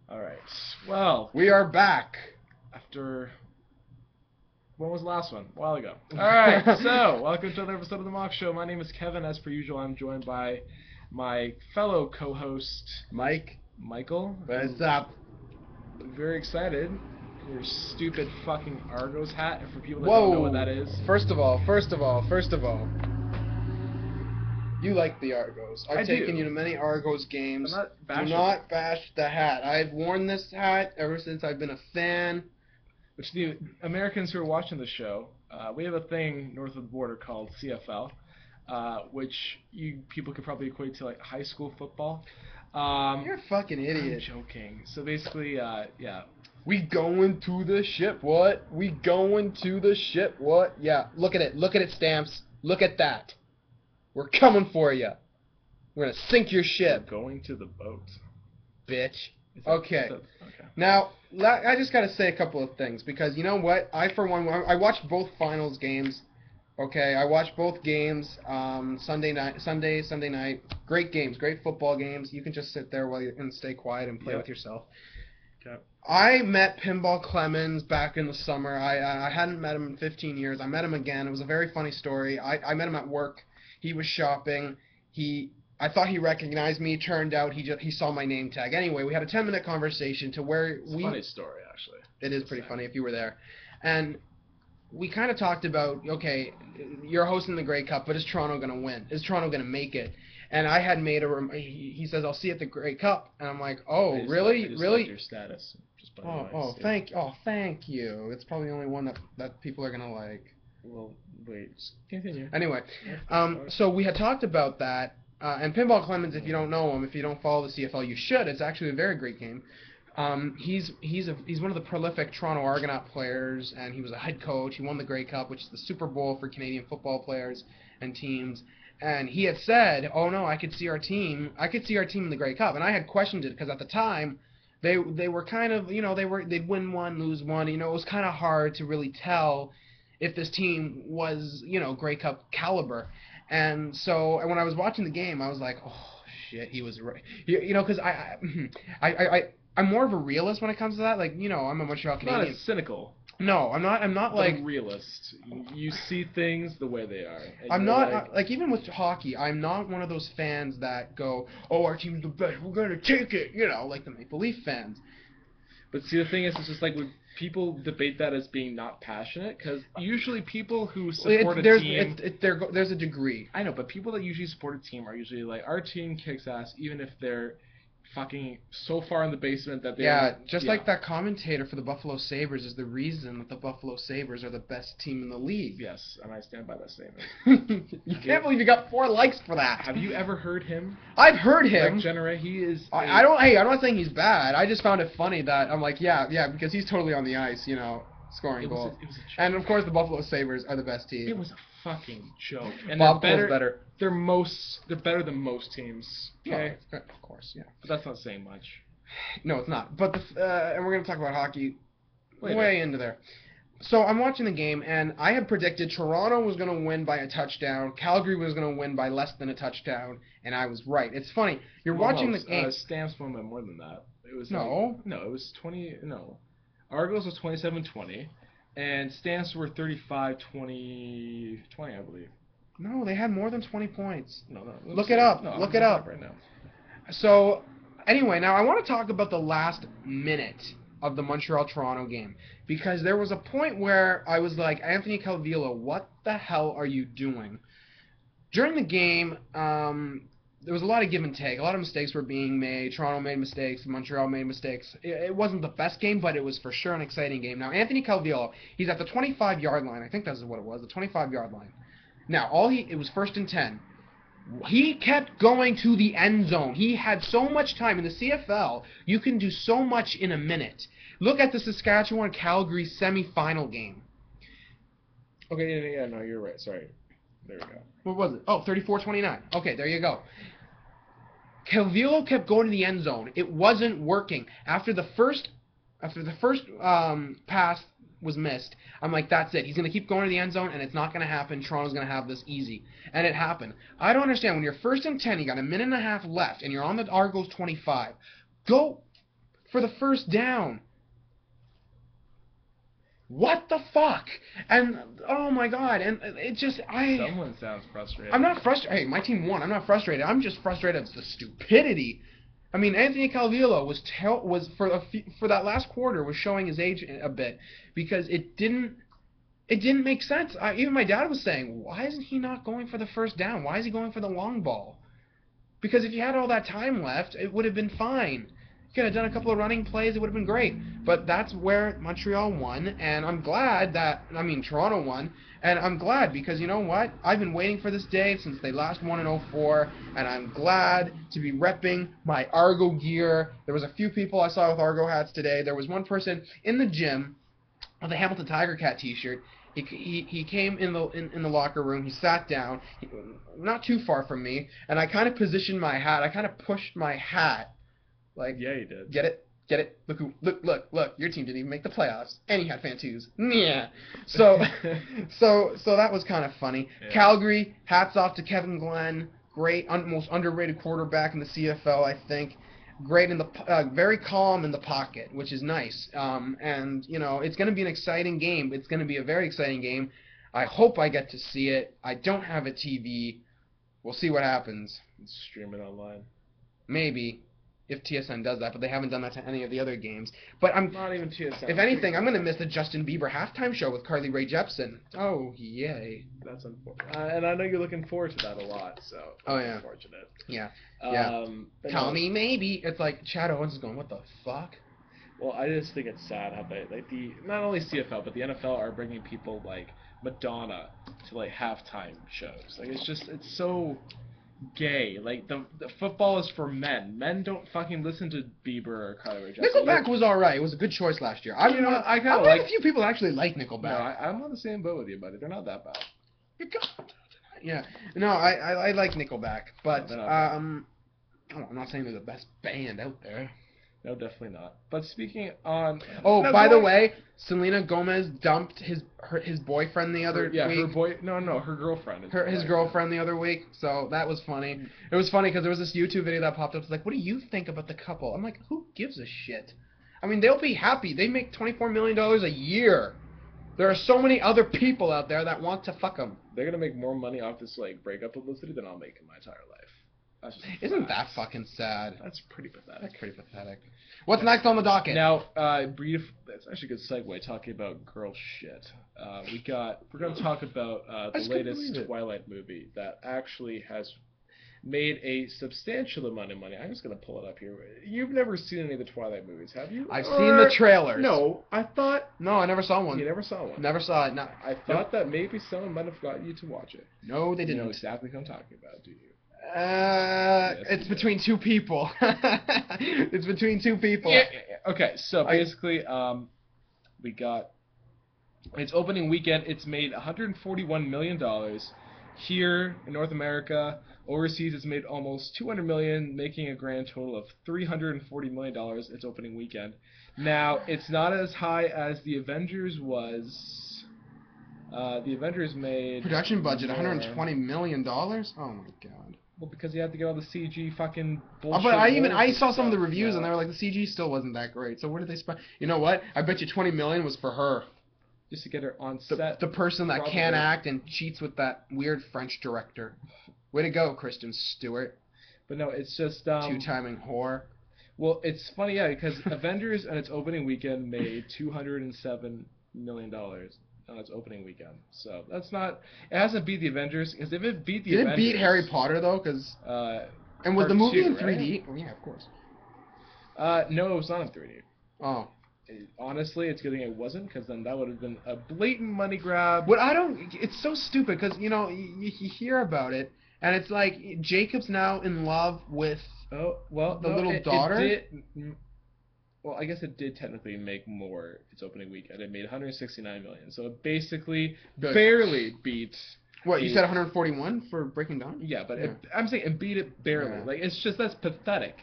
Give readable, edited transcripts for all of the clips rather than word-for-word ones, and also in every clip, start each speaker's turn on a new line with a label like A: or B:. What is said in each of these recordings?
A: Alright. Well,
B: We are back.
A: after... When was the last one? A while ago. Alright, so, welcome to another episode of The Mock Show. My name is Kevin. As per usual, I'm joined by my fellow co-host, Michael.
B: What's up?
A: Very excited. Your stupid fucking Argos hat, and for people that don't know what that is.
B: First of all, you like the Argos. I've taken you to many Argos games.
A: I'm not bashing.
B: Do not bash the hat. I've worn this hat ever since I've been a fan.
A: Which the Americans who are watching the show, we have a thing north of the border called CFL, which people could probably equate to like high school football.
B: You're a fucking idiot.
A: I'm joking. So basically, yeah.
B: We going to the ship, what? We going to the ship, what? Yeah, look at it, Stamps. Look at that. We're coming for you. We're gonna sink your ship.
A: Going to the boat.
B: Bitch.
A: Okay.
B: Now, I just gotta say a couple of things, because you know what? I watched both finals games. Okay, I watched both games Sunday night. Great games, great football games. You can just sit there and stay quiet and play with yourself.
A: Okay.
B: I met Pinball Clemens back in the summer. I hadn't met him in 15 years. I met him again. It was a very funny story. I met him at work. He was shopping. I thought he recognized me. Turned out he saw my name tag. Anyway, we had a 10-minute conversation to where
A: it's a funny story, actually.
B: It is pretty funny if you were there. And we kind of talked about, okay, you're hosting the Grey Cup, but is Toronto going to win? Is Toronto going to make it? And I had made he says, I'll see you at the Grey Cup. And I'm like, oh, really? Really?
A: Like your status.
B: Thank you. It's probably the only one that people are going to like.
A: Well, wait, continue.
B: Anyway, so we had talked about that. And Pinball Clemens, if you don't know him, if you don't follow the CFL, you should. It's actually a very great game. He's one of the prolific Toronto Argonaut players, and he was a head coach. He won the Grey Cup, which is the Super Bowl for Canadian football players and teams. And he had said, "Oh no, I could see our team in the Grey Cup." And I had questioned it because at the time, they were kind of, they'd win one, lose one. It was kind of hard to really tell if this team was, Grey Cup caliber. And so when I was watching the game, I was like, oh shit, he was right. Because I'm more of a realist when it comes to that. Like, I'm a Montreal Canadian.
A: Not as cynical.
B: No, I'm not like
A: a realist. You see things the way they are.
B: I'm not like even with hockey, I'm not one of those fans that go, "Oh, our team's the best. We're going to take it." Like the Maple Leaf fans.
A: But see, the thing is, it's just like when people debate that as being not passionate, because usually people who support a team...
B: There's a degree.
A: I know, but people that usually support a team are usually like, our team kicks ass, even if they're fucking so far in the basement that they're...
B: Like that commentator for the Buffalo Sabres is the reason that the Buffalo Sabres are the best team in the league.
A: Yes, and I stand by that statement.
B: You can't believe you got 4 likes for that.
A: Have you ever heard him?
B: I've heard him.
A: He is...
B: I'm not saying he's bad. I just found it funny that I'm like, yeah, because he's totally on the ice, scoring goals. And of course the Buffalo Sabres are the best team.
A: It was a fucking joke. And
B: Bob Cole's better.
A: They're better than most teams. Okay,
B: of course, yeah.
A: But that's not saying much.
B: No, it's not. But and we're gonna talk about hockey way into there. So I'm watching the game, and I had predicted Toronto was gonna win by a touchdown, Calgary was gonna win by less than a touchdown, and I was right. It's funny. You're watching the game.
A: Stamps won by more than that. It was it was 20. No, Argos was 27-20. And Stamps were 35-20, I believe.
B: No, they had more than 20 points.
A: No.
B: Look it up.
A: No,
B: Look it up
A: right now.
B: So, anyway, now I want to talk about the last minute of the Montreal-Toronto game. Because there was a point where I was like, Anthony Calvillo, what the hell are you doing? During the game, there was a lot of give and take. A lot of mistakes were being made. Toronto made mistakes. Montreal made mistakes. It wasn't the best game, but it was for sure an exciting game. Now, Anthony Calvillo, he's at the 25-yard line. I think that's what it was, the 25-yard line. Now, it was 1st and 10. He kept going to the end zone. He had so much time. In the CFL, you can do so much in a minute. Look at the Saskatchewan-Calgary semifinal game.
A: Okay, yeah, no, you're right. Sorry. There we go.
B: What was it? Oh, 34-29. Okay, there you go. Calvillo kept going to the end zone. It wasn't working. After the first pass was missed, I'm like, that's it. He's going to keep going to the end zone, and it's not going to happen. Toronto's going to have this easy. And it happened. I don't understand. When you're 1st and 10, you got a minute and a half left, and you're on the Argos 25. Go for the first down. What the fuck? And oh my god, and it just
A: Someone sounds frustrated.
B: I'm not frustrated. Hey, my team won. I'm not frustrated. I'm just frustrated at the stupidity. I mean, Anthony Calvillo was for that last quarter was showing his age a bit because it didn't make sense. Even my dad was saying, why isn't he not going for the first down? Why is he going for the long ball? Because if you had all that time left, it would have been fine. You could have done a couple of running plays, it would have been great. But that's where Montreal won, and I'm glad Toronto won, and I'm glad because you know what? I've been waiting for this day since they last won in 2004, and I'm glad to be repping my Argo gear. There was a few people I saw with Argo hats today. There was one person in the gym with a Hamilton Tiger Cat t-shirt. He came in the locker room. He sat down, not too far from me, and I kind of positioned my hat. I kind of pushed my hat, like,
A: yeah, you did.
B: Get it. Look. Your team didn't even make the playoffs, and he had Fantus. Yeah. So that was kind of funny. Yeah. Calgary, hats off to Kevin Glenn, great, most underrated quarterback in the CFL, I think. Great very calm in the pocket, which is nice. And you know, it's going to be an exciting game. It's going to be a very exciting game. I hope I get to see it. I don't have a TV. We'll see what happens.
A: Stream it online.
B: Maybe, if TSN does that, but they haven't done that to any of the other games. But I'm
A: not even TSN.
B: If anything, I'm going to miss the Justin Bieber halftime show with Carly Rae Jepsen. Oh, yay.
A: That's unfortunate. And I know you're looking forward to that a lot, so that's unfortunate.
B: Yeah. Call me maybe. It's like Chad Owens is going, what the fuck?
A: Well, I just think it's sad how they, like, not only CFL, but the NFL are bringing people like Madonna to, like, halftime shows. Like, it's so gay. Like, the football is for men. Men don't fucking listen to Bieber or Carly Rae Jepsen.
B: Nickelback was alright. It was a good choice last year. I kind of like a few people actually like Nickelback.
A: No, I'm on the same boat with you, buddy. They're not that bad.
B: Yeah. No, I like Nickelback, but I'm not saying they're the best band out there.
A: No, definitely not. But speaking on...
B: by the way, Selena Gomez dumped his boyfriend the other week.
A: Her girlfriend.
B: His girlfriend the other week, so that was funny. It was funny because there was this YouTube video that popped up. It's like, what do you think about the couple? I'm like, who gives a shit? I mean, they'll be happy. They make $24 million a year. There are so many other people out there that want to fuck them.
A: They're going to make more money off this, like, breakup publicity than I'll make in my entire life.
B: Isn't that fucking sad?
A: That's pretty pathetic.
B: That's pretty pathetic. What's next on the docket?
A: Now, that's actually a good segue talking about girl shit. We're going to talk about the latest Twilight movie that actually has made a substantial amount of money. I'm just going to pull it up here. You've never seen any of the Twilight movies, have you?
B: I've seen the trailers.
A: No, I
B: never saw one.
A: You never saw one?
B: Never saw it. No.
A: I thought that maybe someone might have gotten you to watch it.
B: No, they didn't.
A: You know exactly what I'm talking about, do you?
B: It's between two people. It's between two people.
A: Yeah. Okay, so basically, we got its opening weekend. It's made $141 million here in North America. Overseas, it's made almost $200 million, making a grand total of $340 million its opening weekend. Now, it's not as high as the Avengers was. The Avengers made
B: production budget $120 million. Oh my god.
A: Well, because you had to get all the CG fucking bullshit.
B: But I saw some of the reviews and they were like the CG still wasn't that great. So where did they spend? You know what? I bet you $20 million was for her.
A: Just to get her on set.
B: The person that can't act and cheats with that weird French director. Way to go, Kristen Stewart.
A: But no, it's just
B: two-timing whore.
A: Well, it's funny, yeah, because Avengers and its opening weekend made $207 million. On its opening weekend, so that's not. It hasn't beat the Avengers, because if it beat the Avengers,
B: did it beat Harry Potter though? Because and was the movie in 3D?
A: Right?
B: Oh, yeah, of course.
A: No, it was not in 3D.
B: Oh,
A: honestly, it's good thing it wasn't, because then that would have been a blatant money grab.
B: But it's so stupid because you know you hear about it, and it's like Jacob's now in love with the little daughter.
A: Well, I guess it did technically make more its opening weekend. It made $169 million, so it basically barely beat.
B: What, you said 141 for Breaking Dawn?
A: Yeah, but I'm saying it beat it barely. Yeah. Like, it's just, that's pathetic.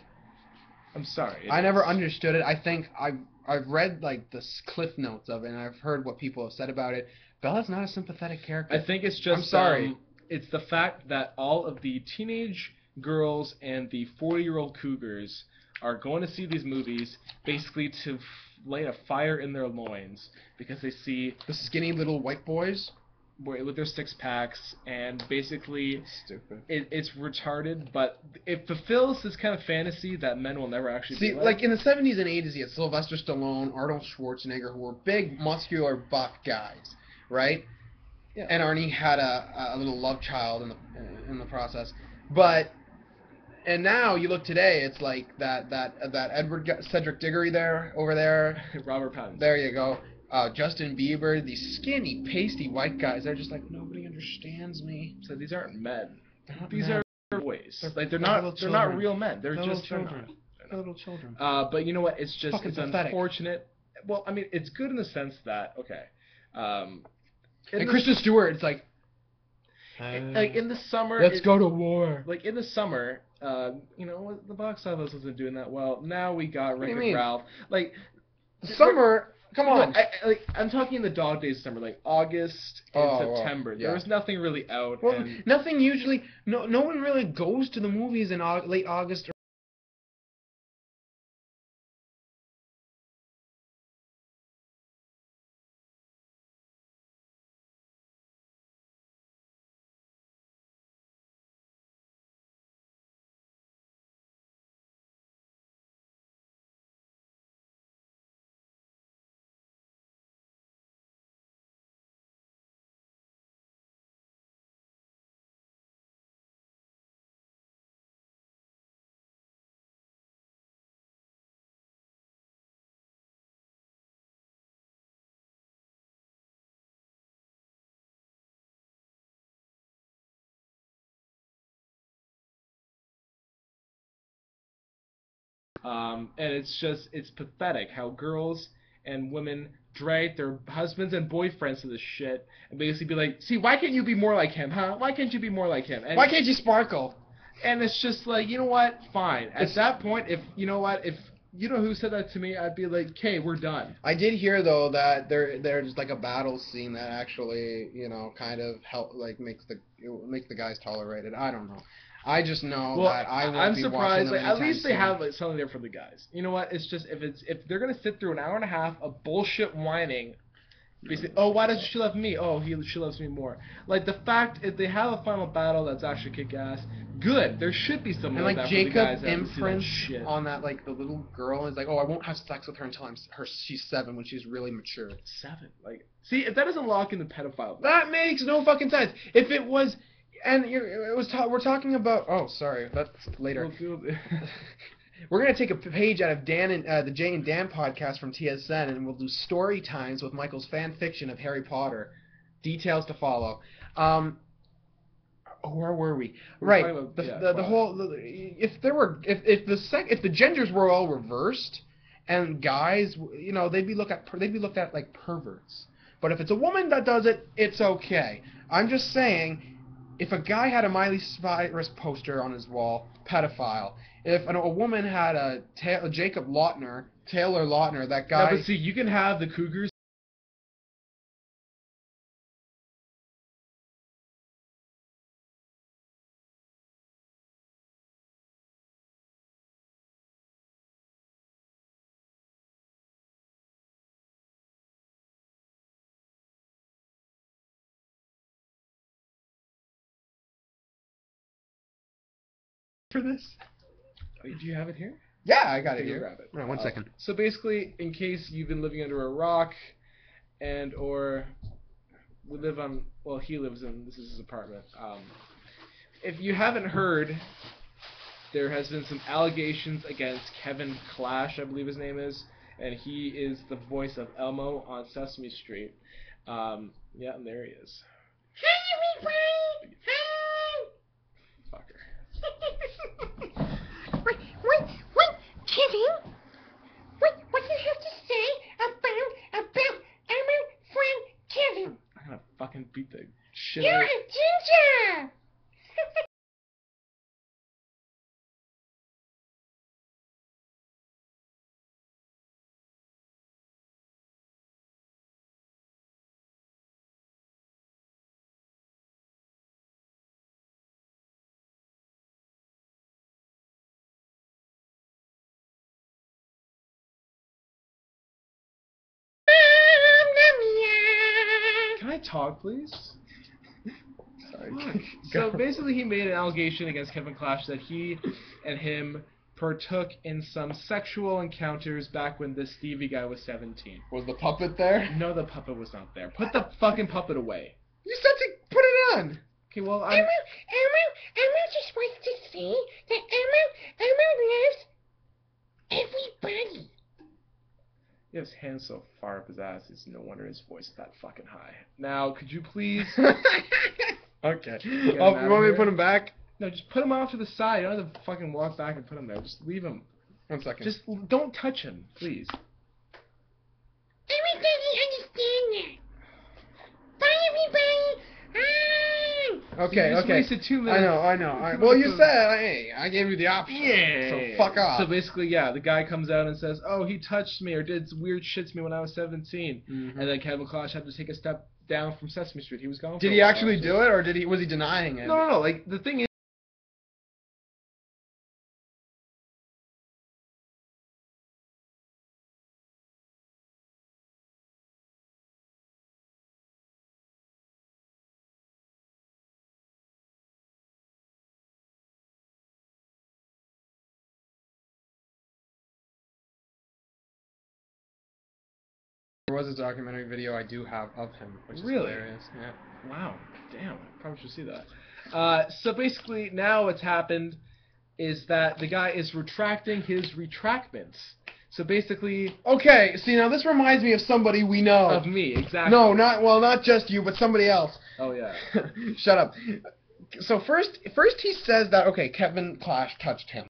A: I'm sorry.
B: I never understood it. I think I've read like the cliff notes of it, and I've heard what people have said about it. Bella's not a sympathetic character.
A: I think it's just. I'm sorry. It's the fact that all of the teenage girls and the 40-year-old cougars are going to see these movies basically to light a fire in their loins because they see
B: the skinny little white boys
A: with their six packs, and basically
B: stupid.
A: It's retarded, but it fulfills this kind of fantasy that men will never actually
B: See,
A: be
B: like in the 70s and 80s, you had Sylvester Stallone, Arnold Schwarzenegger, who were big, muscular, buff guys, right?
A: Yeah.
B: And Arnie had a little love child in the process, but and now you look today, it's like that Cedric Diggory over there,
A: Robert Pattinson.
B: There you go. Justin Bieber, these skinny, pasty white guys. They're just like, nobody understands me.
A: So these aren't men.
B: These
A: are boys. They're not real men. They're just
B: children. They're little children.
A: But you know what? It's just
B: Fucking pathetic.
A: Unfortunate. Well, I mean, it's good in the sense that
B: and Kristen Stewart, it's like
A: in the summer.
B: Let's go to war.
A: Like in the summer, the box office wasn't doing that well. Now we got Wreck-It Ralph. Like
B: summer. Come on.
A: I'm talking in the dog days of summer, like August and September.
B: Well, yeah.
A: There was nothing really out.
B: Well, nothing usually. No one really goes to the movies in late August.
A: And it's pathetic how girls and women drag their husbands and boyfriends to this shit and basically be like, see, why can't you be more like him, huh? Why can't you be more like him? And
B: why can't you sparkle?
A: And it's just like, you know what? Fine. At that point, if you know who said that to me, I'd be like, okay, we're done.
B: I did hear though that there's like a battle scene that actually, kind of makes the guys tolerated. I don't know. I just know that I won't
A: I'm
B: be
A: surprised.
B: watching them
A: At least they
B: soon.
A: have something there for the guys. You know what? It's just if they're gonna sit through an hour and a half of bullshit whining, basically, oh, why doesn't she love me? Oh, she loves me more. Like the fact if they have a final battle that's actually kick ass, good. There should be something like that
B: Jacob
A: for the guys that
B: imprints
A: see that shit.
B: on that, like the little girl is like, oh, I won't have sex with her until she's 7 when she's really mature.
A: 7, like, see, if that doesn't lock in the pedophile.
B: That makes no fucking sense. If it was. And we're talking about. Oh, sorry, that's later. We're gonna take a page out of the Jay and Dan podcast from TSN, and we'll do story times with Michael's fan fiction of Harry Potter. Details to follow. Where were we? Right. The whole. If the genders were all reversed, and guys, they'd be looked at like perverts. But if it's a woman that does it, it's okay. I'm just saying. If a guy had a Miley Cyrus poster on his wall, pedophile. If a woman had a Taylor Lautner, that guy...
A: No, but see, you can have the Cougars for this. Oh, do you have it here?
B: Yeah, I got it here.
A: Grab it.
B: Right, 1 second.
A: So basically, in case you've been living under a rock, or he lives in, this is his apartment. If you haven't heard, there has been some allegations against Kevin Clash, I believe his name is, and he is the voice of Elmo on Sesame Street. Yeah, and there he is.
C: Hi, everybody! Hi!
A: Fucker.
C: What, Kevin? What do you have to say about our friend Kevin?
A: I'm gonna fucking beat the shit
C: You're
A: out
C: a ginger!
A: talk, please?
B: Sorry.
A: Fuck. So basically, he made an allegation against Kevin Clash that he and him partook in some sexual encounters back when this Stevie guy was 17.
B: Was the puppet there?
A: No, the puppet was not there. Put the fucking puppet away.
B: You said to put it on.
A: Okay, well,
C: Elmo just wants to say that Elmo loves everybody.
A: He has hands so far up his ass, it's no wonder his voice is that fucking high. Now, could you please...
B: Okay.
A: him
B: You
A: out
B: want
A: of
B: me to
A: here?
B: put him back?
A: No, just put him off to the side. You don't have to fucking walk back and put him there. Just leave him.
B: 1 second.
A: Just don't touch him, please.
C: Everybody understand that. Bye, everybody.
B: Okay,
A: You just
B: okay.
A: wasted 2 minutes.
B: I know.
A: You
B: Well, you
A: could've-
B: said, hey, I gave you the option.
A: Yeah.
B: So fuck off.
A: So basically, yeah, the guy comes out and says, "Oh, he touched me or did weird shit to me when I was 17,"
B: Mhm.
A: and then Kevin Clash had to take a step down from Sesame Street. He was gone.
B: Did he actually do it, or was he denying it?
A: No. Like the thing is.
B: There was a documentary video I do have of him, which is
A: Really?
B: hilarious. Yeah.
A: Wow, damn, I probably should see that. So basically, now what's happened is that the guy is retracting his retractments. So basically,
B: Okay, see, now this reminds me of somebody we know.
A: of me, exactly.
B: No, not just you, but somebody else.
A: Oh yeah.
B: Shut up. So first he says that, okay, Kevin Clash touched him.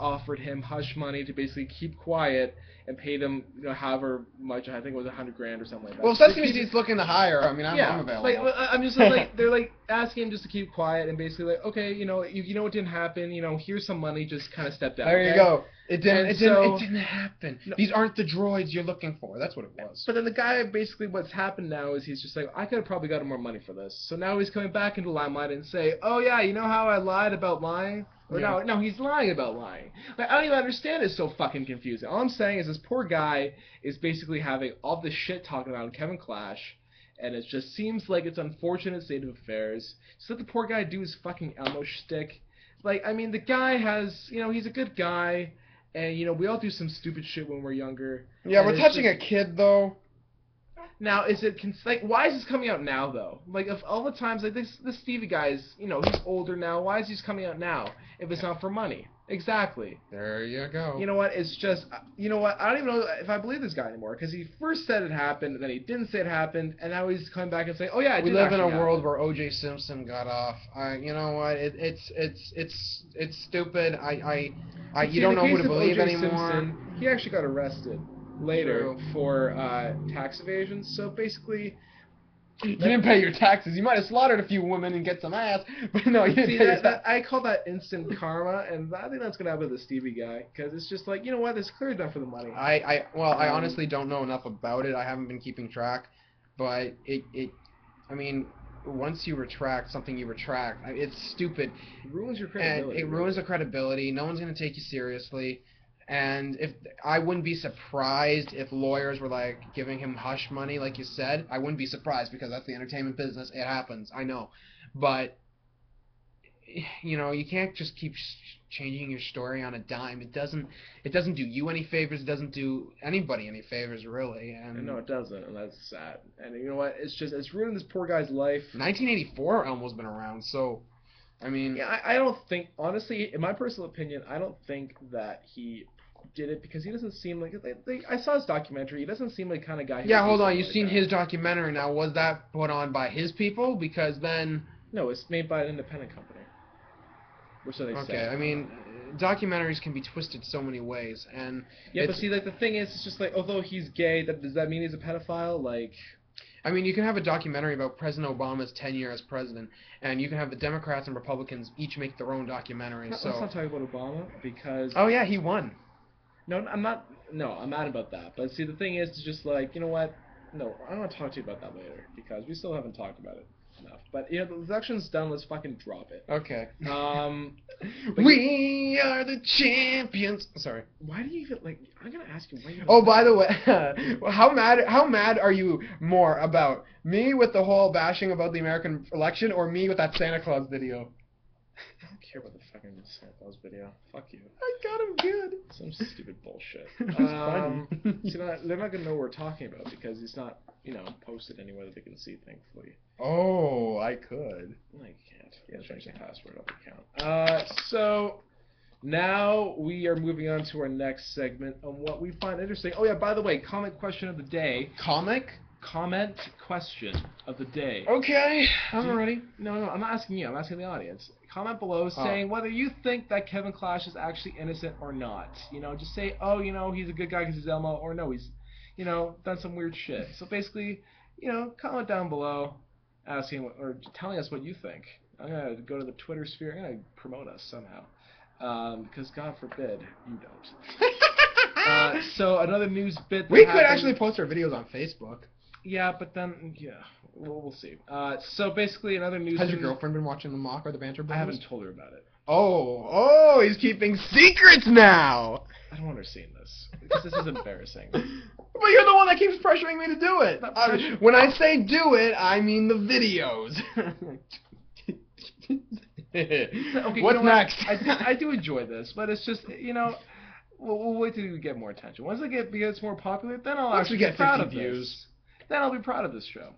A: Offered him hush money to basically keep quiet and pay them, however much. I think it was $100,000 or something like that.
B: Well, Sesame Street's looking to hire. I mean, I'm available.
A: Like I'm just like they're like asking him just to keep quiet and basically like, okay, you know what didn't happen. Here's some money. Just kind of step down.
B: There you
A: okay?
B: go. It
A: So-
B: didn't happen.
A: No.
B: These aren't the droids you're looking for. That's what it was.
A: But then the guy, basically what's happened now is he's just like, I could have probably gotten more money for this. So now he's coming back into limelight and say, oh yeah, you know how I lied about lying? Or
B: Yeah.
A: no, he's lying about lying. Like, I don't even understand. It's so fucking confusing. All I'm saying is this poor guy is basically having all this shit talking about Kevin Clash, and it just seems like it's unfortunate state of affairs. So let the poor guy do his fucking Elmo shtick. Like, I mean, the guy has, he's a good guy, and we all do some stupid shit when we're younger.
B: Yeah,
A: and
B: we're
A: it's
B: touching
A: just-
B: a kid though.
A: Now, is it like why is this coming out now though? Like of all the times, like this Stevie guy is, he's older now. Why is he coming out now if it's not for money? Exactly.
B: There you go.
A: You know what? It's just, you know what? I don't even know if I believe this guy anymore because he first said it happened, and then he didn't say it happened, and now he's coming back and saying, "Oh yeah, it
B: We
A: did
B: live in a
A: actually
B: world
A: happen."
B: where O.J. Simpson got off. You know what? It's stupid.
A: See,
B: You don't
A: in the
B: know who
A: case
B: to
A: of
B: believe
A: O.J.
B: anymore.
A: Simpson, he actually got arrested later
B: True.
A: for tax evasion. So basically,
B: You didn't pay your taxes. You might have slaughtered a few women and get some ass, but no, you didn't
A: see
B: pay your
A: that,
B: taxes.
A: I call that instant karma, and I think that's gonna happen to the Stevie guy because it's just like, you know what? It's clear enough for the money.
B: I honestly don't know enough about it. I haven't been keeping track, but I mean, once you retract something, you retract. It's stupid,
A: It ruins your
B: and
A: credibility.
B: it ruins the credibility. No one's gonna take you seriously. And I wouldn't be surprised if lawyers were like giving him hush money, like you said. I wouldn't be surprised because that's the entertainment business. It happens, I know, but you can't just keep changing your story on a dime. It doesn't do you any favors. It doesn't do anybody any favors, really. And
A: No, it doesn't, and that's sad. And you know what? It's ruined this poor guy's life.
B: 1984 Elmo's been around, so I mean,
A: Yeah, I don't think, honestly, in my personal opinion, I don't think that he did it because he doesn't seem like. I saw his documentary. He doesn't seem like the kind of guy. Who
B: yeah.
A: would do
B: Hold on,
A: something
B: you've
A: like
B: seen
A: that.
B: his documentary now. Was that put on by his people? Because then.
A: No, it's made by an independent company. Or so they say.
B: Okay, I mean, documentaries can be twisted so many ways, and
A: Yeah, but
B: it's-
A: see, like the thing is, it's just like, although he's gay, does that mean he's a pedophile? Like,
B: I mean, you can have a documentary about President Obama's tenure as president, and you can have the Democrats and Republicans each make their own documentary.
A: Let's
B: So,
A: not talk about Obama because
B: oh yeah, he won.
A: no, I'm not. No, I'm mad about that. But see, the thing is, it's just like, you know what? No, I want to talk to you about that later because we still haven't talked about it enough. But the election's done. Let's fucking drop it.
B: Okay.
A: But
B: We are the champions. Sorry.
A: why do you even like? I'm gonna ask you. Why you
B: Oh, by the way, how mad are you more about me with the whole bashing about the American election, or me with that Santa Claus video?
A: I don't care about the fucking Santa Claus video. Fuck you.
B: I got him good.
A: Some stupid bullshit.
B: It was funny.
A: See, they're not gonna know what we're talking about because it's not, posted anywhere that they can see. Thankfully.
B: Oh, I could.
A: No, you can't.
B: Yes,
A: Change
B: I
A: the
B: can.
A: password of the account. So now we are moving on to our next segment on what we find interesting. Oh yeah, by the way, comment question of the day.
B: Comic?
A: Comment question of the day.
B: Okay, I'm ready.
A: No, I'm not asking you. I'm asking the audience. Comment below saying whether you think that Kevin Clash is actually innocent or not. Just say, oh, he's a good guy because he's Elmo, or no, he's, done some weird shit. So basically, comment down below, asking or telling us what you think. I'm gonna go to the Twitter sphere. I'm gonna promote us somehow, because God forbid you don't. So another news bit.
B: We could actually post our videos on Facebook.
A: Yeah, but then we'll see. So basically, another news.
B: Has your girlfriend been watching the mock or the banter?
A: I haven't told her about it.
B: Oh, he's keeping secrets now.
A: I don't want her seeing this because this is embarrassing.
B: But you're the one that keeps pressuring me to do it. When I say do it, I mean the videos.
A: Okay,
B: What's next?
A: I do enjoy this, but it's just we'll wait till we get more attention. Once it gets more popular, then I'll actually
B: get
A: be proud
B: 50
A: of
B: views.
A: this. Then I'll be proud of this show.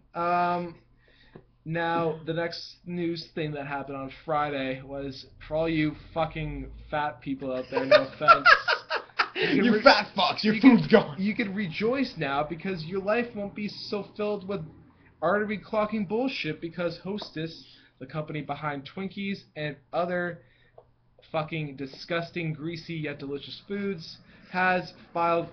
A: Now, the next news thing that happened on Friday was, for all you fucking fat people out there, no offense.
B: You fat fucks, your food's gone.
A: You can rejoice now because your life won't be so filled with artery clocking bullshit because Hostess, the company behind Twinkies and other fucking disgusting, greasy yet delicious foods, has filed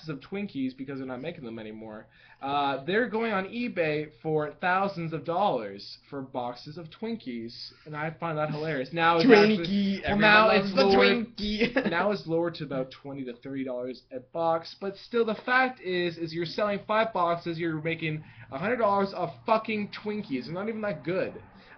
A: of Twinkies because they're not making them anymore. They're going on eBay for thousands of dollars for boxes of Twinkies, and I find that hilarious. Now it's
B: Twinkie,
A: actually, now it's
B: the
A: lowered.
B: Twinkie.
A: Now it's lowered to about $20 to $30 a box, but still, the fact is you're selling 5 boxes, you're making $100 off fucking Twinkies. They're not even that good.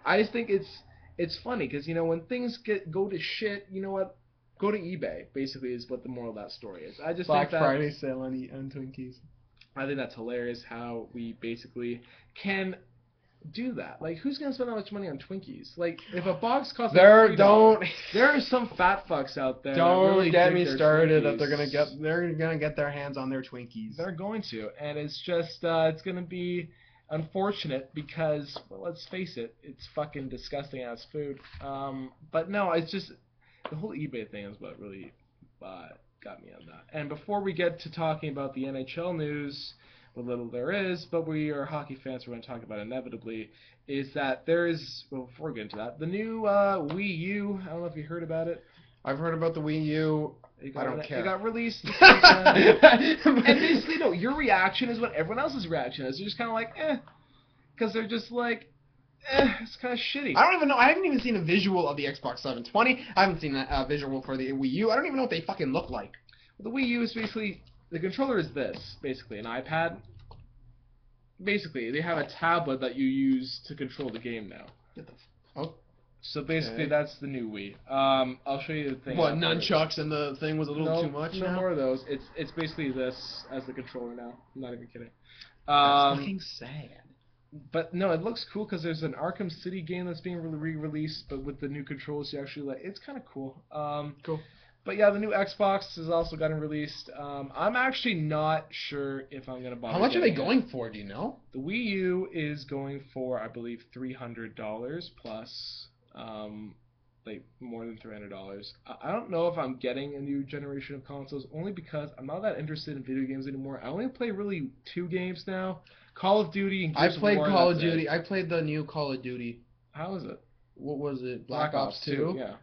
A: I just think it's funny because when things go to shit, you know what? Go to eBay, basically, is what the moral of that story is. I just
B: Black
A: think that
B: Friday sale on Twinkies.
A: I think that's hilarious how we basically can do that. Like, who's gonna spend that much money on Twinkies? Like, if a box costs like $3, there are some fat fucks out there.
B: Don't
A: that really
B: get
A: dig
B: me
A: their
B: started
A: Twinkies.
B: that they're gonna get their hands on their Twinkies.
A: They're going to, and it's just it's gonna be unfortunate because, well, let's face it, it's fucking disgusting ass food. But no, it's just the whole eBay thing is what really got me on that. And before we get to talking about the NHL news, what little there is, but we are hockey fans, we're going to talk about inevitably, is that there is, well, before we get into that, the new Wii-U, I don't know if you heard about it.
B: I've heard about the Wii-U. I don't care.
A: It got released this weekend. And basically, no, your reaction is what everyone else's reaction is. You're just kind of like, because they're just like, it's kind of shitty.
B: I don't even know. I haven't even seen a visual of the Xbox 720. I haven't seen a visual for the Wii U. I don't even know what they fucking look like.
A: Well, the Wii U is basically, the controller is this, basically, an iPad. Basically, they have a tablet that you use to control the game now.
B: Oh.
A: So basically,
B: Okay.
A: that's the new Wii. I'll show you the thing.
B: What,
A: afterwards.
B: nunchucks and the thing was a little too much
A: No
B: now?
A: more of those. It's basically this as the controller now. I'm not even kidding.
B: That's fucking sad.
A: But no, it looks cool because there's an Arkham City game that's being re-released, but with the new controls, you actually it's kind of cool.
B: Cool.
A: But yeah, the new Xbox has also gotten released. I'm actually not sure if I'm gonna bother.
B: How much are they
A: getting it.
B: going for? Do you know?
A: The Wii U is going for, I believe, $300 plus like more than $300. I don't know if I'm getting a new generation of consoles only because I'm not that interested in video games anymore. I only play really 2 games now: Call of Duty and Gears of War.
B: I played Call of
A: that's it.
B: Duty. I played the new Call of Duty.
A: How is it?
B: What was it? Black Ops 2?
A: Yeah.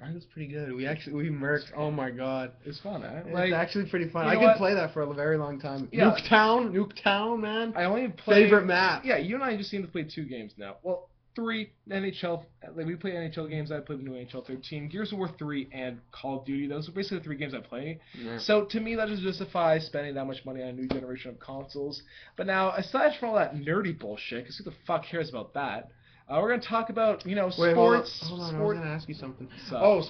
B: I was pretty good. We merged. Oh my god.
A: It's fun, eh?
B: It's actually pretty fun.
A: you
B: I
A: know
B: could
A: what?
B: play that for a very long time.
A: Yeah.
B: Nuketown, man.
A: I only play...
B: Favorite map.
A: Yeah, you and I just seem to play 2 games now. Well, 3 NHL. Like, we play NHL games. I play the new NHL 13, Gears of War 3, and Call of Duty. Those are basically the 3 games I play.
B: Yeah.
A: So to me, that just justifies spending that much money on a new generation of consoles. But now, aside from all that nerdy bullshit, because who the fuck cares about that? We're gonna talk about
B: Wait,
A: sports.
B: Hold on. I
A: Sport.
B: was gonna ask you something.
A: So,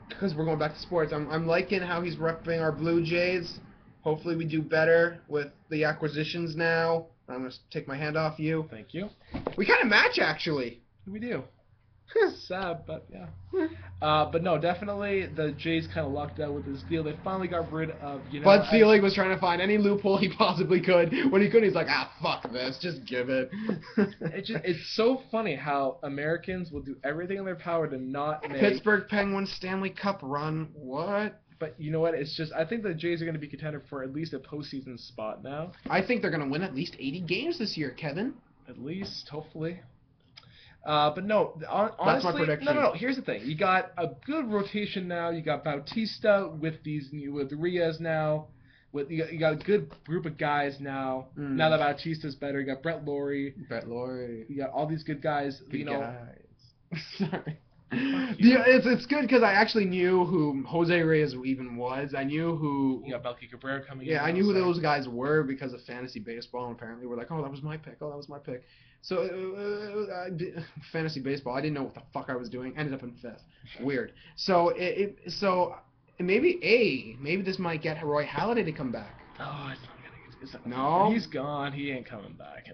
B: Because we're going back to sports. I'm liking how he's repping our Blue Jays. Hopefully we do better with the acquisitions now. I'm gonna take my hand off you.
A: thank you.
B: We kind of match actually.
A: We do. Sad, but yeah. But no, definitely the Jays kind of lucked out with this deal. They finally got rid of,
B: Bud Selig was trying to find any loophole he possibly could. When he couldn't, he's like, fuck this, just give it.
A: It's so funny how Americans will do everything in their power to not make...
B: Pittsburgh Penguins Stanley Cup run. What?
A: But you know what? It's just, I think the Jays are going to be contender for at least a postseason spot now.
B: I think they're going to win at least 80 games this year, Kevin.
A: At least, hopefully. But no, honestly,
B: that's my prediction.
A: No. Here's the thing: you got a good rotation now. You got Bautista with Reyes now. You got a good group of guys now. Now that Bautista's better, you got Brett Laurie. You got all these good guys.
B: Good guys. Sorry.
A: Yeah,
B: it's good because I actually knew who Jose Reyes even was. I knew who.
A: You got Belky Cabrera coming in.
B: Yeah, I knew who those guys were because of fantasy baseball. And apparently, we're like, oh, that was my pick. Oh, that was my pick. So, fantasy baseball, I didn't know what the fuck I was doing. Ended up in 5th. Weird. So, maybe this might get Roy Halladay to come back.
A: Oh, it's not
B: No?
A: He's gone. He ain't coming back.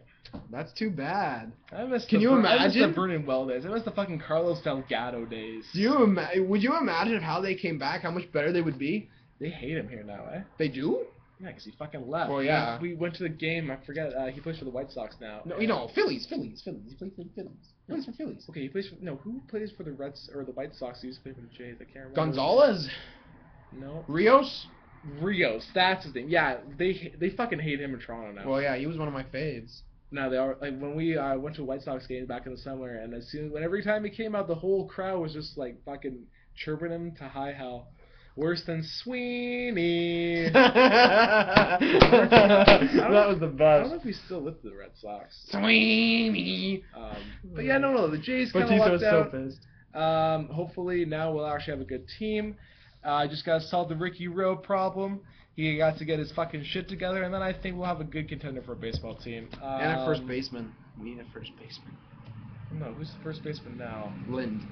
B: That's too bad.
A: Can you imagine? I miss the Vernon Well days. I miss the fucking Carlos Delgado days.
B: Would you imagine how they came back, how much better they would be?
A: They hate him here now, eh?
B: They do?
A: Yeah, because he fucking left.
B: Well, yeah.
A: We went to the game. I forget. He plays for the White Sox now.
B: No, Phillies. He plays for the Phillies. He plays for Phillies.
A: Okay, he plays for... No, who plays for the Reds or the White Sox? He used to play for the Jays. I can't remember.
B: Gonzalez?
A: No.
B: Rios, that's his name. Yeah, they fucking hate him in Toronto now. Well, yeah, he was one of my faves.
A: No, they are. Like, when we went to a White Sox game back in the summer, and every time he came out, the whole crowd was just, like, fucking chirping him to high hell. Worse than Sweeney.
B: That was the best.
A: I don't know if he's still with the Red Sox.
B: Sweeney.
A: But yeah, no, the Jays kind of lucked out. So pissed. Hopefully now we'll actually have a good team. Just got to solve the Ricky Rowe problem. He got to get his fucking shit together, and then I think we'll have a good contender for a baseball team.
B: And a first baseman. We need a first baseman.
A: No, who's the first baseman now?
B: Lind.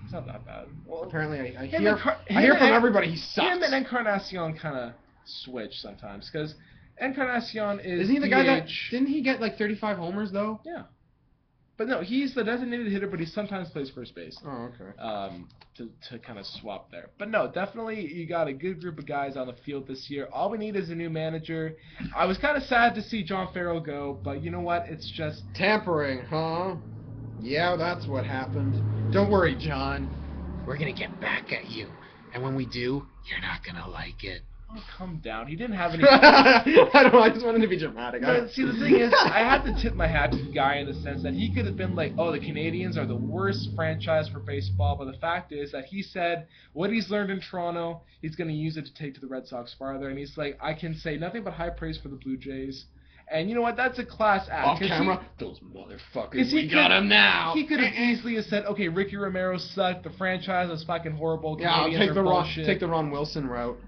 A: It's not that bad.
B: Well, apparently, I hear from everybody he sucks. Him
A: and Encarnacion kind of switch sometimes, because Encarnacion is.
B: Isn't he the guy that didn't he get like 35 homers though?
A: Yeah. But no, he's the designated hitter, but he sometimes plays first base.
B: Oh, okay.
A: To kind of swap there. But no, definitely you got a good group of guys on the field this year. All we need is a new manager. I was kind of sad to see John Farrell go, but you know what? It's just...
B: Tampering, huh? Yeah, that's what happened. Don't worry, John.
C: We're gonna get back at you. And when we do, you're not gonna like it.
A: Oh, calm down. He didn't have any...
B: I just wanted to be dramatic.
A: But see, the thing is, I have to tip my hat to the guy in the sense that he could have been like, oh, the Canadians are the worst franchise for baseball, but the fact is that he said what he's learned in Toronto, he's going to use it to take to the Red Sox farther, and he's like, I can say nothing but high praise for the Blue Jays. And you know what? That's a class act.
B: Off camera, those motherfuckers, we got him now.
A: He could have easily have said, okay, Ricky Romero sucked, the franchise was fucking horrible,
B: yeah,
A: Canadians
B: I'll take the Ron Wilson route.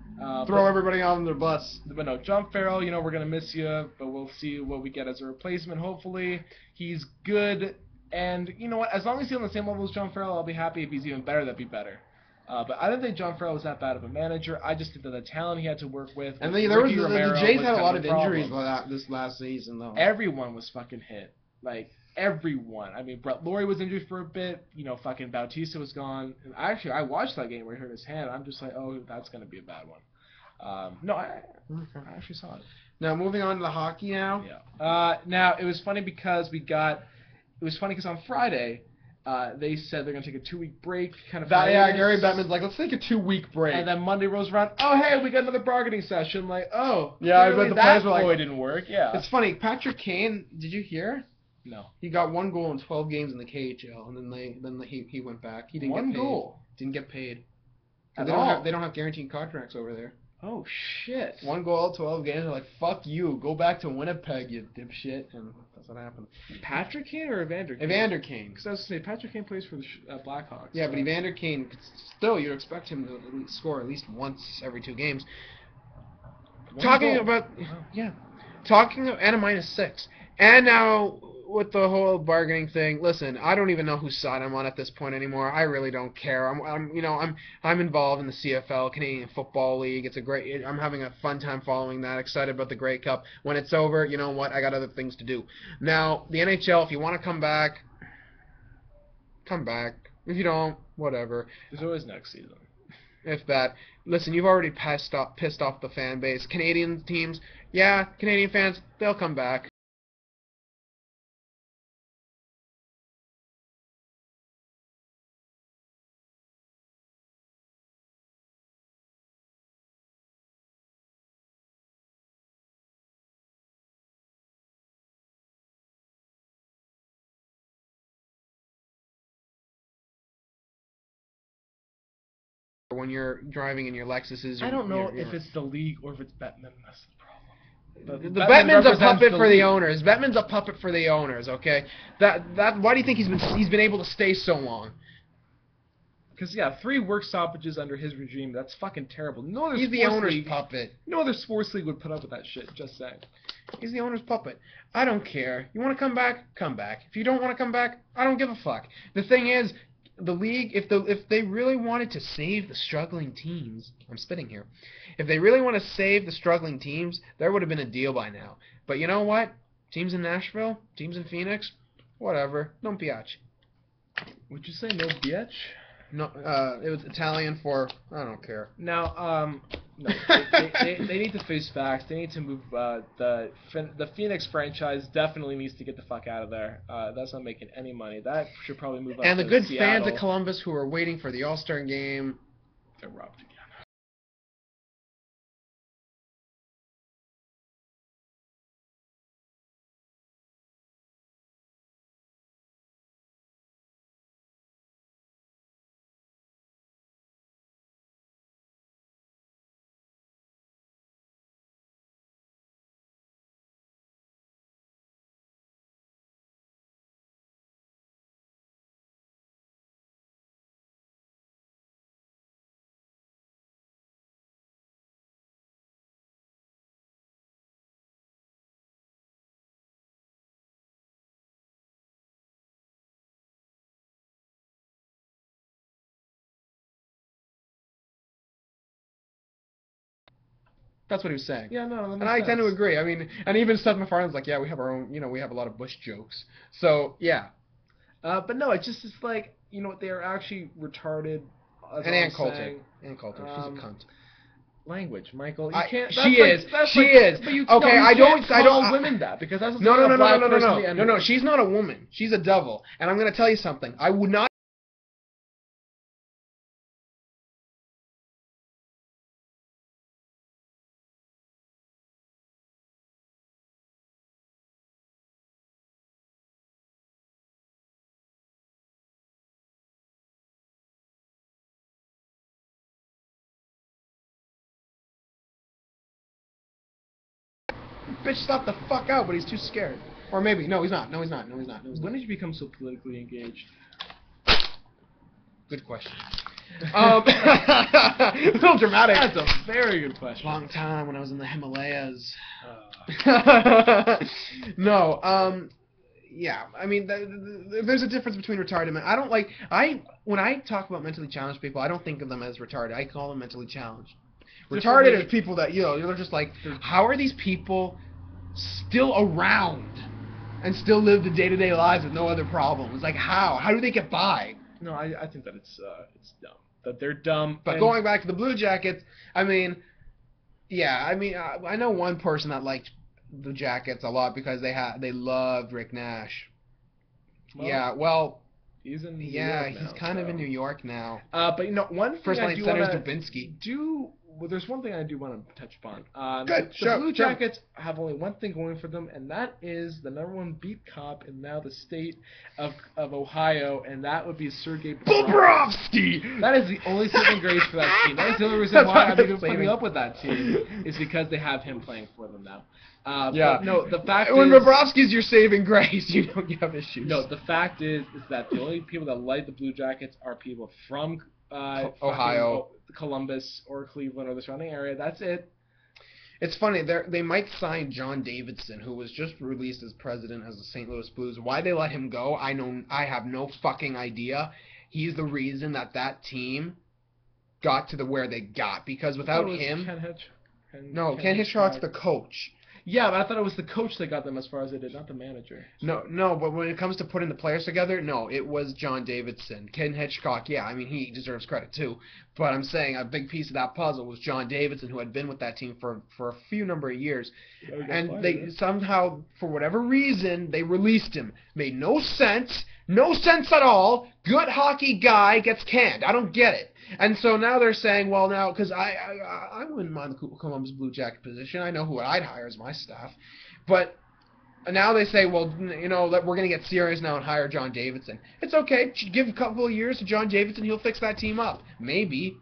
B: Throw everybody on their bus.
A: But no, John Farrell, you know, we're going to miss you, but we'll see what we get as a replacement, hopefully. He's good, and you know what? As long as he's on the same level as John Farrell, I'll be happy. If he's even better, that'd be better. But I didn't think John Farrell was that bad of a manager. I just think that the talent he had to work with...
B: And there was the Jays had a lot of injuries this last season, though.
A: Everyone was fucking hit. Like, everyone. I mean, Brett Laurie was injured for a bit. You know, fucking Bautista was gone. And I watched that game where he hurt his hand. I'm just like, oh, that's going to be a bad one. I actually saw it.
B: Now, moving on to the hockey now.
A: Yeah. Now, it was funny because on Friday, They said they're going to take a 2-week break. Kind of.
B: Gary Bettman's like, let's take a 2-week break.
A: And then Monday rolls around. Oh, hey, we got another bargaining session. Like, oh,
B: yeah, I bet
A: clearly
B: the
A: that
B: players were like,
A: ploy didn't work. Yeah.
B: It's funny. Patrick Kane, did you hear?
A: No.
B: He got 1 goal in 12 games in the KHL, and then he went back. He didn't get paid.
A: 1 goal.
B: Didn't get paid.
A: At
B: They
A: all.
B: don't have guaranteed contracts over there.
A: Oh shit.
B: 1 goal, 12 games. They're like, fuck you. Go back to Winnipeg, you dipshit. And that's what happened.
A: Patrick Kane or Evander Kane?
B: Evander Kane.
A: Because I was going to say, Patrick Kane plays for the Blackhawks.
B: Yeah, but Evander Kane, still, you'd expect him to at least score at least once every 2 games. Talking about and a -6. And now with the whole bargaining thing, listen, I don't even know whose side I'm on at this point anymore. I really don't care. I'm involved in the CFL, Canadian Football League. I'm having a fun time following that. Excited about the Grey Cup. When it's over, you know what? I got other things to do. Now, the NHL, if you want to come back, come back. If you don't, whatever.
A: There's always next season.
B: If that. Listen, you've already pissed off the fan base. Canadian teams, yeah, Canadian fans, they'll come back. When you're driving in your Lexuses,
A: I don't know if it's the league or if it's Bettman. That's the problem.
B: The Bettman's a puppet for the owners. Bettman's a puppet for the owners. Okay, why do you think he's been able to stay so long?
A: Because 3 work stoppages under his regime. That's fucking terrible.
B: He's the owner's puppet.
A: No other sports league would put up with that shit. Just saying.
B: He's the owner's puppet. I don't care. You want to come back? Come back. If you don't want to come back, I don't give a fuck. The thing is, the league, if they really wanted to save the struggling teams, I'm spitting here. If they really want to save the struggling teams, there would have been a deal by now. But you know what? Teams in Nashville, teams in Phoenix, whatever. Non piace.
A: Would you say no bitch?
B: No, it was Italian for I don't care.
A: Now, no, they need to face facts. They need to move. The Phoenix franchise definitely needs to get the fuck out of there. That's not making any money. That should probably move up.
B: And the
A: to
B: good
A: Seattle.
B: fans of Columbus who are waiting for the All-Star game,
A: they're robbed again.
B: that's what he was saying.
A: Yeah, no,
B: and I tend to agree. I mean, and even Seth MacFarlane's like, yeah, we have our own, we have a lot of Bush jokes. So, yeah.
A: But no, it's like, they're actually retarded.
B: And Ann Coulter. Ann Coulter, she's a cunt.
A: Language, Michael. You can't.
B: She is.
A: But you,
B: okay,
A: no,
B: I don't
A: call women that because that's
B: no. She's not a woman. She's a devil. And I'm gonna tell you something. I would not. Bitch, stop the fuck out, but he's too scared. Or maybe, no, he's not. No, he's not.
A: When did you become so politically engaged?
B: Good question. A little dramatic.
A: That's a very good question.
B: Long time when I was in the Himalayas. Yeah, I mean, there's a difference between retarded and when I talk about mentally challenged people, I don't think of them as retarded. I call them mentally challenged. Retarded is people that, you're just like, how are these people still around and still live the day-to-day lives with no other problems? Like, how? How do they get by?
A: No, I think that it's dumb. That they're dumb.
B: But going back to the Blue Jackets, I mean, I know one person that liked the Jackets a lot because they loved Rick Nash. Well,
A: He's in New
B: Yeah,
A: York now,
B: he's kind of
A: so.
B: in New York now.
A: But one thing
B: First
A: I
B: line
A: do
B: center is
A: want to
B: Dubinsky.
A: well, there's one thing I do want to touch upon.
B: Good,
A: The Blue Jackets have only one thing going for them, and that is the #1 beat cop in now the state of Ohio, and that would be Sergei
B: Bobrovsky!
A: That is the only saving grace for that team. That is the only reason why I'm even putting
B: saving.
A: up with that team, is because they have him playing for them now.
B: Yeah.
A: But no, the fact
B: when
A: is...
B: Bobrovsky's your saving grace, you don't have issues.
A: No, the fact is that the only people that like the Blue Jackets are people from
B: Ohio,
A: Columbus, or Cleveland, or the surrounding area. That's it.
B: It's funny. They might sign John Davidson, who was just released as president as the St. Louis Blues. Why they let him go, I have no fucking idea. He's the reason that team got to where they got, because without him... Ken Hitchcock's the coach.
A: Yeah, but I thought it was the coach that got them as far as they did, not the manager.
B: No, but when it comes to putting the players together, no, it was John Davidson. Ken Hitchcock, yeah, I mean, he deserves credit too. But I'm saying a big piece of that puzzle was John Davidson, who had been with that team for a few number of years. And they somehow, for whatever reason, they released him. Made no sense. No sense at all. Good hockey guy gets canned. I don't get it. And so now they're saying, well, now, because I wouldn't mind the Columbus Blue Jacket position. I know who I'd hire as my staff. But now they say, well, you know, that we're going to get serious now and hire John Davidson. It's okay. Give a couple of years to John Davidson. He'll fix that team up. Maybe.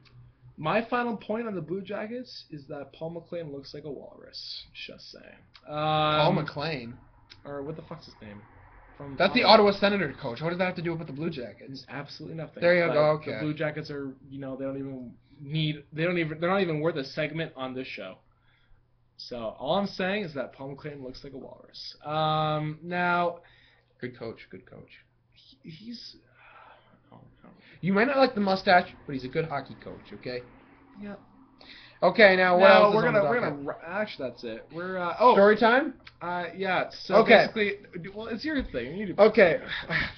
A: My final point on the Blue Jackets is that Paul McLean looks like a walrus. Just saying.
B: Paul McLean?
A: Or what the fuck's his name?
B: That's the Ottawa Senator coach. What does that have to do with the Blue Jackets?
A: Absolutely nothing.
B: There you go. Okay.
A: The Blue Jackets are, you know, they're not even worth a segment on this show. So all I'm saying is that Paul McLean looks like a walrus. Now,
B: good coach.
A: He's.
B: You might not like the mustache, but he's a good hockey coach. Okay.
A: Yeah.
B: Okay. Now what else?
A: We're gonna. Actually, that's it. We're.
B: Story time.
A: Yeah. So basically, well, it's your thing. You do.
B: Okay.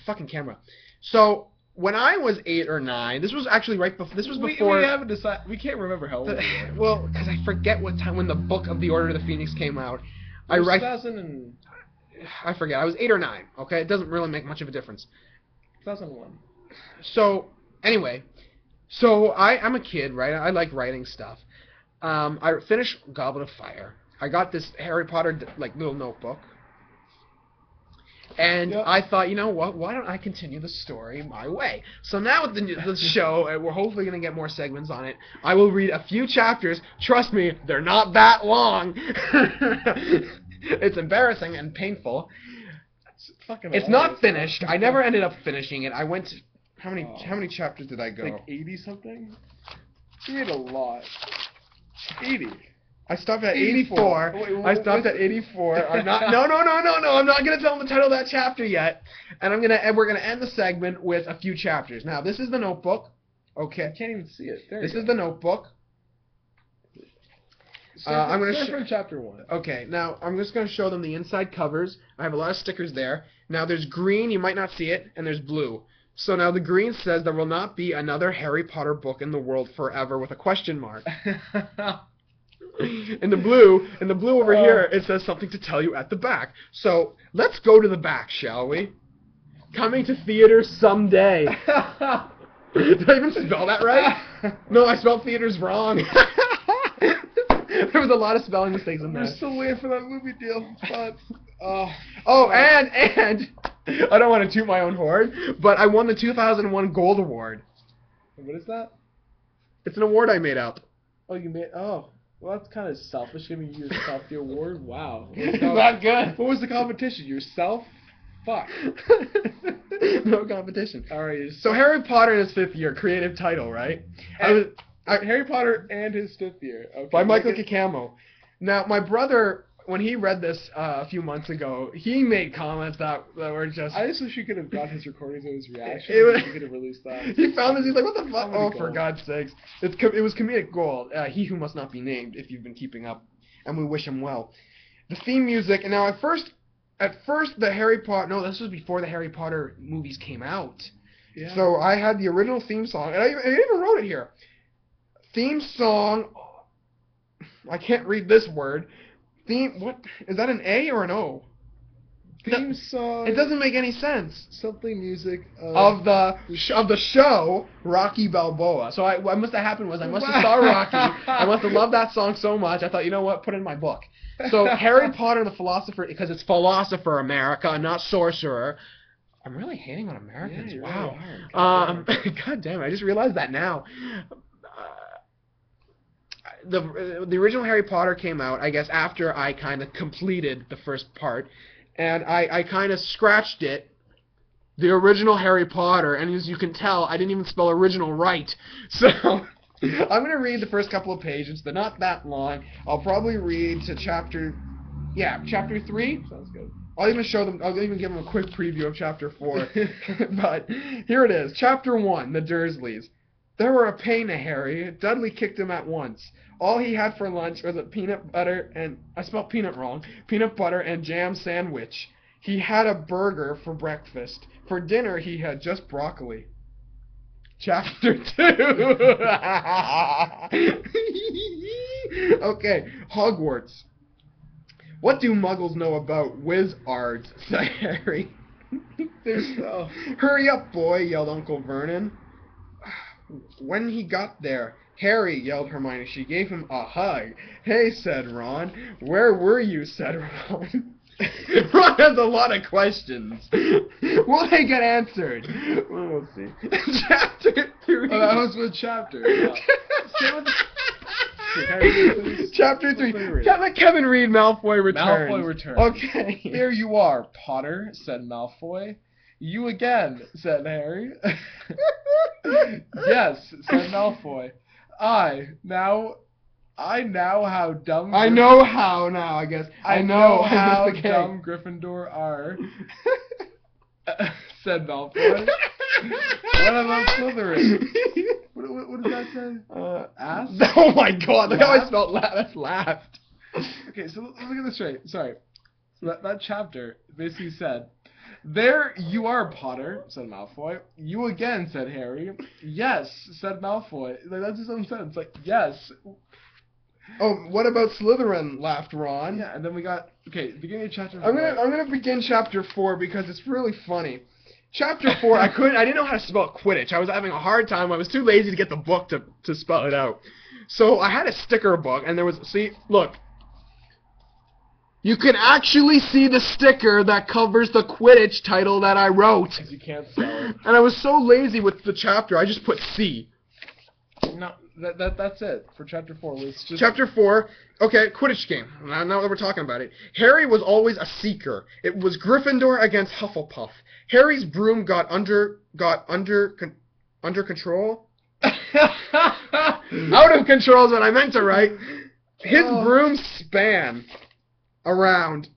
B: Fucking camera. So when I was 8 or 9, this was actually right before. This was before.
A: We haven't decided. We can't remember how old we were.
B: Well, because I forget what time when the book of the Order of the Phoenix came out.
A: I 2000 and.
B: I forget. I was 8 or 9. Okay, it doesn't really make much of a difference.
A: 2001.
B: So anyway, I'm a kid, right? I like writing stuff. I finished Goblet of Fire. I got this Harry Potter little notebook, and I thought, you know what? Why don't I continue the story my way? So now with the show, we're hopefully going to get more segments on it. I will read a few chapters. Trust me, they're not that long. It's embarrassing and painful. It's not finished. I never ended up finishing it. I went. How many chapters did I go?
A: Like 80 something. You made a lot. 80.
B: I stopped at 84. Wait, I stopped at 84. I'm not. No. I'm not gonna tell them the title of that chapter yet. And we're gonna end the segment with a few chapters. Now this is the notebook. Okay.
A: I can't even see it.
B: This is the notebook.
A: I'm gonna start from chapter 1.
B: Okay. Now I'm just gonna show them the inside covers. I have a lot of stickers there. Now there's green. You might not see it, and there's blue. So now the green says there will not be another Harry Potter book in the world forever with a question mark. In the blue over here, it says something to tell you at the back. So let's go to the back, shall we? Coming to theaters someday. Did I even spell that right? No, I spelled theaters wrong. There was a lot of spelling mistakes in there.
A: We're still waiting for that movie deal. But,
B: and I don't want to toot my own horn, but I won the 2001 Gold Award.
A: What is that?
B: It's an award I made up.
A: Oh, you made... Oh. Well, that's kind of selfish. Giving you yourself the award. Wow.
B: Not good.
A: What was the competition? Yourself? Fuck.
B: No competition.
A: All right.
B: So Harry Potter in his 5th year, creative title, right?
A: Harry Potter and his 5th year. Okay.
B: By Michael Kikamo. Now, my brother, when he read this a few months ago, he made comments that were just...
A: I just wish you could have got his recordings of his reaction. You could have released that.
B: He found this. He's like, what the fuck? Oh, for God's sakes. It was comedic gold. He who must not be named, if you've been keeping up. And we wish him well. The theme music, and now at first, the Harry Potter... No, this was before the Harry Potter movies came out. Yeah. So I had the original theme song, and I even wrote it here. Theme song... I can't read this word. Theme... What? Is that an A or an O?
A: theme song.
B: It doesn't make any sense.
A: Something music
B: Of the show Rocky Balboa. So what must have happened was I must have saw Rocky. I must have loved that song so much. I thought, you know what, put it in my book. So Harry Potter and the Philosopher, because it's Philosopher America, not Sorcerer. I'm really hating on Americans.
A: Yeah,
B: wow.
A: Really
B: God damn it! I just realized that now. The original Harry Potter came out, I guess, after I kind of completed the first part, and I kind of scratched it, the original Harry Potter, and as you can tell, I didn't even spell original right. So I'm going to read the first couple of pages. They're not that long. I'll probably read to chapter 3.
A: Sounds good.
B: I'll even show them. I'll even give them a quick preview of chapter 4. But here it is. Chapter 1, The Dursleys. They were a pain to Harry. Dudley kicked him at once. All he had for lunch was a peanut butter and... I spelled peanut wrong. Peanut butter and jam sandwich. He had a burger for breakfast. For dinner, he had just broccoli. Chapter 2. Okay, Hogwarts. What do Muggles know about wizards? Said Harry. Hurry up, boy, yelled Uncle Vernon. When he got there, Harry, yelled Hermione. She gave him a hug. Hey, said Ron. Where were you, said Ron. Ron has a lot of questions. Will they get answered? We'll see. Chapter 3.
A: Oh, that was with chapter.
B: Chapter 3. Kevin read Malfoy returns.
A: Malfoy returns.
B: Okay.
A: Here you are, Potter, said Malfoy. You again, said Harry. Yes, said Malfoy. I know how dumb.
B: I know how now, I guess. I know
A: how
B: the
A: dumb Gryffindor are, said Malfoy. What about Slytherin? What does that say? Ass?
B: Oh my god, look how I spelled laughed.
A: Okay, so look at this straight. Sorry. So that chapter basically said, there you are, Potter, said Malfoy. You again, said Harry. Yes, said Malfoy. Like, that's his own sentence. Like, yes.
B: Oh, what about Slytherin? Laughed Ron.
A: Yeah, and then we got, okay, beginning of chapter 4.
B: I'm gonna begin chapter 4 because it's really funny. Chapter 4, I didn't know how to spell Quidditch. I was having a hard time. I was too lazy to get the book to spell it out. So I had a sticker book, and there was, see, look. You can actually see the sticker that covers the Quidditch title that I wrote.
A: Because you can't spell it.
B: And I was so lazy with the chapter, I just put C.
A: No, that's it for chapter 4. Was just
B: Chapter 4, okay, Quidditch game. Now that we're talking about it. Harry was always a seeker. It was Gryffindor against Hufflepuff. Harry's broom got under control. Out of control is what I meant to write. His broom span around.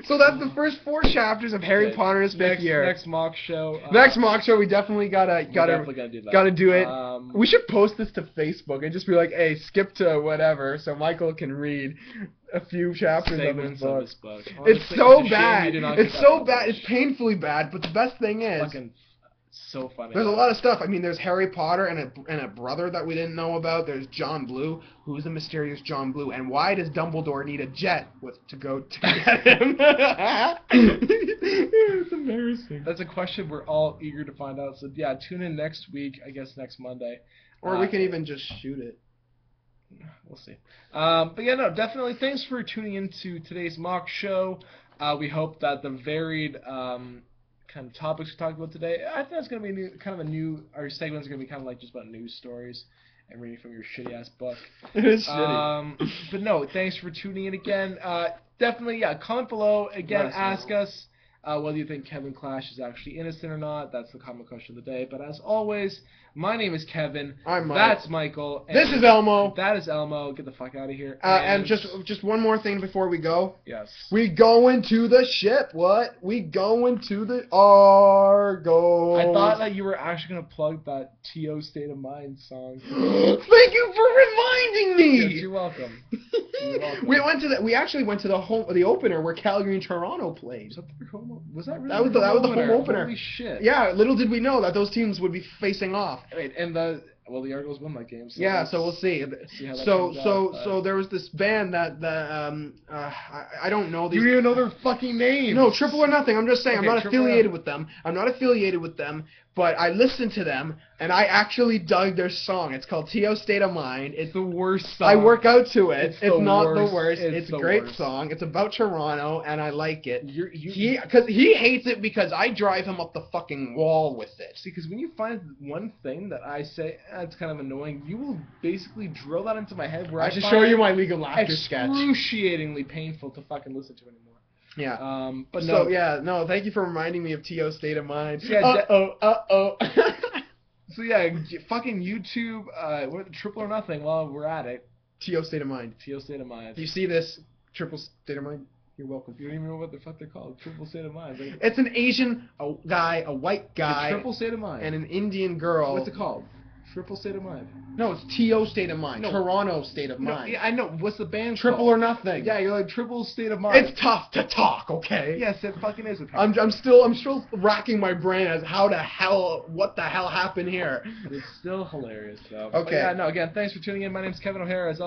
B: So that's the first 4 chapters of Harry Potter in his 5th year.
A: Next mock show.
B: Next mock show, we definitely gotta
A: do that.
B: Gotta do it. We should post this to Facebook and just be like, hey, skip to whatever, so Michael can read a few chapters of his book.
A: Honestly,
B: it's so
A: a
B: bad.
A: shame
B: It's so bad. It's painfully bad. But the best thing is,
A: fucking so funny.
B: There's a lot of stuff. I mean, there's Harry Potter and a brother that we didn't know about. There's John Blue. Who's the mysterious John Blue? And why does Dumbledore need a jet to go to get him? It's embarrassing.
A: That's a question we're all eager to find out. So yeah, tune in next week. I guess next Monday.
B: Or we can even just shoot it.
A: We'll see. But yeah, no, definitely. Thanks for tuning into today's mock show. We hope that the varied kind of topics we talked about today, I think it's going to be our segments are going to be kind of like just about news stories and reading from your shitty ass book.
B: It is shitty.
A: But no, thanks for tuning in again. Definitely, yeah, comment below. Again, ask us whether you think Kevin Clash is actually innocent or not. That's the comment question of the day. But as always, my name is Kevin.
B: I'm Mike.
A: That's Michael.
B: This is Elmo.
A: That is Elmo. Get the fuck out of here.
B: And just one more thing before we go.
A: Yes.
B: We going to the ship. What? We going to the Argo.
A: I thought that you were actually going to plug that T.O. State of Mind song.
B: Thank you for reminding me.
A: Yes, you're welcome.
B: We actually went to the opener where Calgary and Toronto played.
A: Was that really?
B: That was the home opener.
A: Holy shit.
B: Yeah, little did we know that those teams would be facing off.
A: Wait, and the Well, the Argos won that game. So
B: Yeah,
A: let's
B: so we'll see.
A: see how that
B: So
A: turns
B: so
A: out,
B: so there was this band that I don't know these.
A: You don't even know their fucking names.
B: No, Triple or Nothing. I'm just saying,
A: Okay,
B: I'm not
A: Triple or
B: affiliated
A: Nothing.
B: with them, but I listened to them, and I actually dug their song. It's called T.O. State of Mind.
A: It's the worst song.
B: I work out to it.
A: It's
B: It's
A: the
B: not
A: worst.
B: the worst.
A: It's
B: It's a
A: the
B: great
A: worst.
B: song. It's about Toronto, and I like it.
A: You
B: Because he hates it because I drive him up the fucking wall with it.
A: see, because when you find one thing that I say it's kind of annoying, you will basically drill that into my head where
B: I
A: I
B: should
A: find
B: show
A: it
B: you my League of Laughter sketch.
A: excruciatingly painful to fucking listen to anymore.
B: Yeah.
A: But
B: So
A: no.
B: yeah, no. Thank you for reminding me of T.O. State of Mind.
A: Yeah,
B: Uh-oh.
A: So yeah, fucking YouTube. We're at Triple or Nothing. While we're at it,
B: T.O. State of Mind.
A: T.O. State of Mind.
B: Do you see this? Triple State of Mind. You're welcome.
A: You don't even know what the fuck they're called. Triple State of Mind. Like,
B: It's an Asian guy, a white guy,
A: Triple State of Mind.
B: and an Indian girl.
A: What's it called? Triple State of Mind.
B: No, it's T.O. State of Mind.
A: No.
B: Toronto State of
A: No,
B: Mind.
A: yeah, I know. What's the band
B: Triple
A: called?
B: or Nothing.
A: Yeah, you're like Triple State of Mind.
B: It's tough to talk, okay?
A: Yes, it fucking is.
B: I'm still racking my brain as what the hell happened here.
A: It's still hilarious, though.
B: Okay.
A: But yeah, no, again, thanks for tuning in. My name's Kevin O'Hara. As